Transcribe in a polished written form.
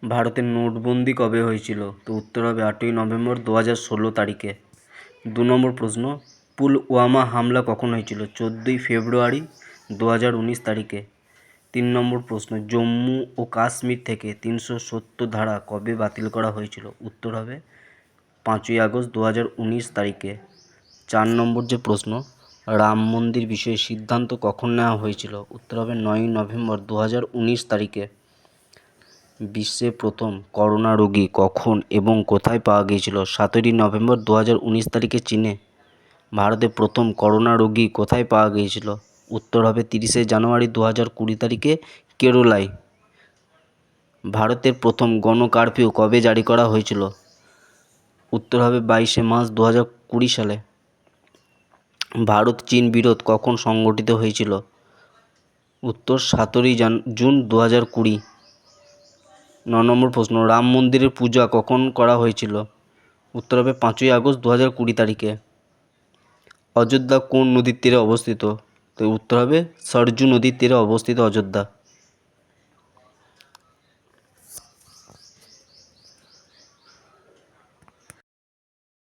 ভারতের নোটবন্দি কবে হয়েছিল? তো উত্তর হবে 8ই নভেম্বর 2016 তারিখে। 2 নম্বর প্রশ্ন, পুলওয়ামা হামলা কখন হয়েছিল? 14ই ফেব্রুয়ারি 2019 তারিখে। 3 নম্বর প্রশ্ন, জম্মু ও কাশ্মীর থেকে 370 ধারা কবে বাতিল করা হয়েছিল? উত্তর হবে 5ই আগস্ট 2019 তারিখে। 4 নম্বর যে প্রশ্ন, রাম মন্দির বিষয়ে সিদ্ধান্ত কখন নেওয়া হয়েছিল? উত্তর হবে 9ই নভেম্বর 2019 তারিখে। বিশ্বে প্রথম করোনা রোগী কখন এবং কোথায় পাওয়া গিয়েছিল? 17ই নভেম্বর 2019 তারিখে চীনে। ভারতে প্রথম করোনা রোগী কোথায় পাওয়া গিয়েছিল? উত্তর হবে 30শে জানুয়ারি 2020 তারিখে কেরলায়। ভারতের প্রথম গণকারফিউ কবে জারি করা হয়েছিল? উত্তর হবে 22শে মার্চ 2020 সালে। ভারত চীন বিরোধ কখন সংগঠিত হয়েছিল? উত্তর 17ই জুন 2020। 9 নম্বর প্রশ্ন, রাম মন্দিরের পূজা কখন করা হয়েছিল? উত্তর হবে 5ই আগস্ট 2020 তারিখে। অযোধ্যা কোন নদীর তীরে অবস্থিত? তো উত্তর হবে সরজু নদীর তীরে অবস্থিত অযোধ্যা।